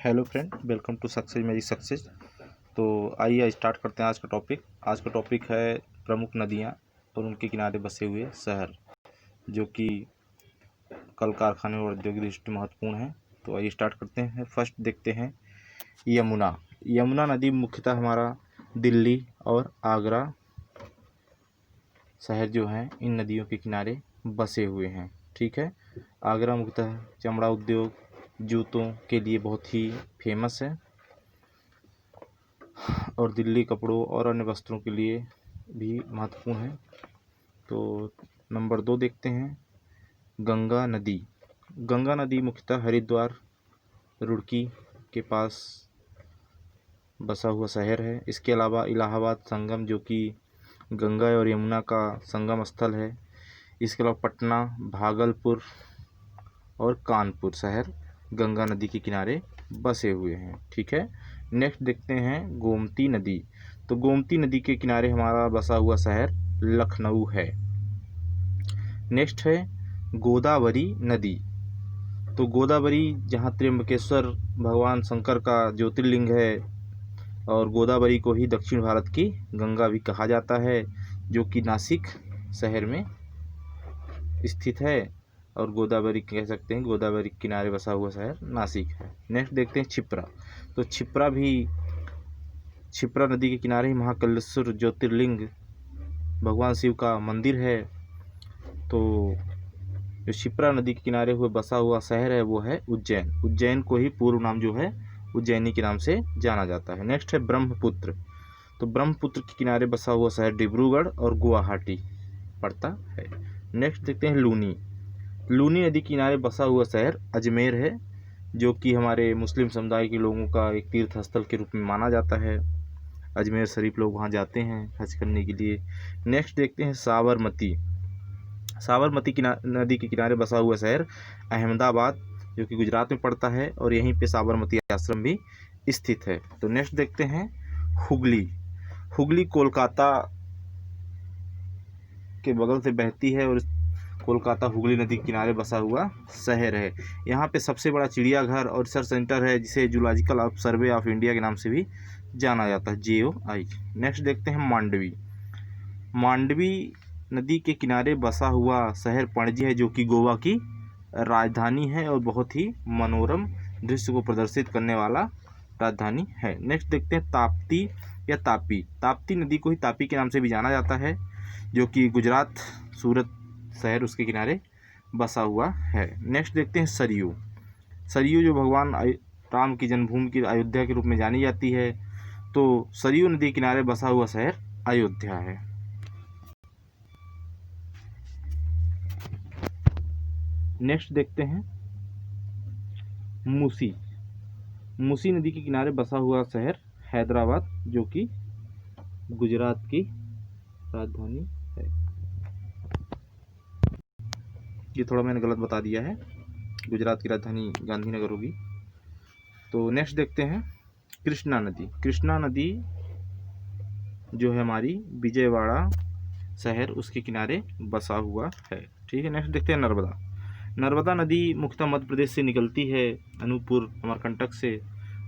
Hello friend, welcome to success मेरी success. तो आइए स्टार्ट करते हैं आज का टॉपिक। आज का टॉपिक है प्रमुख नदियाँ और उनके किनारे बसे हुए शहर, जो कि कल कारखाने और औद्योगिक दृष्टि महत्वपूर्ण हैं। तो आइए स्टार्ट करते हैं। फर्स्ट देखते हैं यमुना। यमुना नदी मुख्यतः हमारा दिल्ली और आगरा शहर जो हैं इन नदियों के किनारे बसे हुए हैं। ठीक है, आगरा मुख्यतः चमड़ा उद्योग, जूतों के लिए बहुत ही फेमस है और दिल्ली कपड़ों और अन्य वस्त्रों के लिए भी महत्वपूर्ण है। तो नंबर 2 देखते हैं गंगा नदी। गंगा नदी मुख्यतः हरिद्वार रुड़की के पास बसा हुआ शहर है। इसके अलावा इलाहाबाद संगम, जो कि गंगा और यमुना का संगम स्थल है। इसके अलावा पटना, भागलपुर और कानपुर शहर गंगा नदी के किनारे बसे हुए हैं। ठीक है, नेक्स्ट देखते हैं गोमती नदी। तो गोमती नदी के किनारे हमारा बसा हुआ शहर लखनऊ है। नेक्स्ट है गोदावरी नदी। तो गोदावरी जहाँ त्र्यंबकेश्वर भगवान शंकर का ज्योतिर्लिंग है, और गोदावरी को ही दक्षिण भारत की गंगा भी कहा जाता है, जो कि नासिक शहर में स्थित है। और गोदावरी कह सकते हैं, गोदावरी के किनारे बसा हुआ शहर नासिक है। नेक्स्ट देखते हैं क्षिप्रा। तो क्षिप्रा नदी के किनारे ही महाकालेश्वर ज्योतिर्लिंग भगवान शिव का मंदिर है। तो जो क्षिप्रा नदी के किनारे हुए बसा हुआ शहर है वो है उज्जैन। उज्जैन को ही पूर्व नाम जो है उज्जैनी के नाम से जाना जाता है। नेक्स्ट है ब्रह्मपुत्र। तो ब्रह्मपुत्र के किनारे बसा हुआ शहर डिब्रूगढ़ और गुवाहाटी पड़ता है। नेक्स्ट देखते हैं लूनी। लूनी नदी के किनारे बसा हुआ शहर अजमेर है, जो कि हमारे मुस्लिम समुदाय के लोगों का एक तीर्थ स्थल के रूप में माना जाता है। अजमेर शरीफ लोग वहाँ जाते हैं हज करने के लिए। नेक्स्ट देखते हैं साबरमती। साबरमती नदी के किनारे बसा हुआ शहर अहमदाबाद, जो कि गुजरात में पड़ता है, और यहीं पे साबरमती आश्रम भी स्थित है। तो नेक्स्ट देखते हैं हुगली। हुगली कोलकाता के बगल से बहती है और कोलकाता हुगली नदी के किनारे बसा हुआ शहर है। यहाँ पे सबसे बड़ा चिड़ियाघर और रिसर्च सेंटर है, जिसे जूलॉजिकल सर्वे ऑफ इंडिया के नाम से भी जाना जाता है, JOI। नेक्स्ट देखते हैं मांडवी। मांडवी नदी के किनारे बसा हुआ शहर पणजी है, जो कि गोवा की राजधानी है और बहुत ही मनोरम दृश्य को प्रदर्शित करने वाला राजधानी है। नेक्स्ट देखते हैं ताप्ती या तापी। ताप्ती नदी को ही तापी के नाम से भी जाना जाता है, जो कि गुजरात सूरत शहर उसके किनारे बसा हुआ है। नेक्स्ट देखते हैं सरयू। सरयू जो भगवान राम की जन्मभूमि की अयोध्या के रूप में जानी जाती है, तो सरयू नदी किनारे बसा हुआ शहर अयोध्या है। नेक्स्ट देखते हैं मूसी। मूसी नदी के किनारे बसा हुआ शहर हैदराबाद, जो कि गुजरात की राजधानी है। ये थोड़ा मैंने गलत बता दिया है, गुजरात की राजधानी गांधीनगर होगी। तो नेक्स्ट देखते हैं कृष्णा नदी। कृष्णा नदी जो है हमारी विजयवाड़ा शहर उसके किनारे बसा हुआ है। ठीक है, नेक्स्ट देखते हैं नर्मदा। नर्मदा नदी मुख्यतः मध्य प्रदेश से निकलती है, अनूपपुर अमरकंटक से,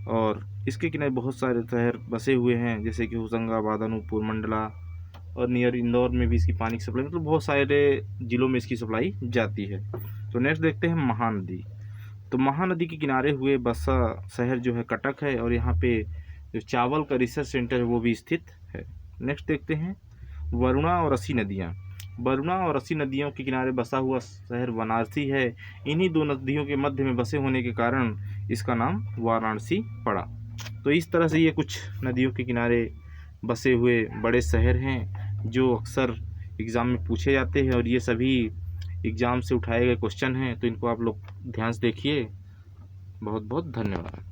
और इसके किनारे बहुत सारे शहर बसे हुए हैं, जैसे कि होशंगाबाद, अनूपपुर, मंडला और नियर इंदौर में भी इसकी पानी की सप्लाई, मतलब बहुत सारे ज़िलों में इसकी सप्लाई जाती है। तो नेक्स्ट देखते हैं महानदी। तो महानदी के किनारे हुए बसा शहर जो है कटक है, और यहाँ पे जो चावल का रिसर्च सेंटर है वो भी स्थित है। नेक्स्ट देखते हैं वरुणा और असी नदियाँ। वरुणा और असी नदियों के किनारे बसा हुआ शहर वाराणसी है। इन्हीं दो नदियों के मध्य में बसे होने के कारण इसका नाम वाराणसी पड़ा। तो इस तरह से ये कुछ नदियों के किनारे बसे हुए बड़े शहर हैं जो अक्सर एग्ज़ाम में पूछे जाते हैं, और ये सभी एग्ज़ाम से उठाए गए क्वेश्चन हैं। तो इनको आप लोग ध्यान से देखिए। बहुत बहुत धन्यवाद।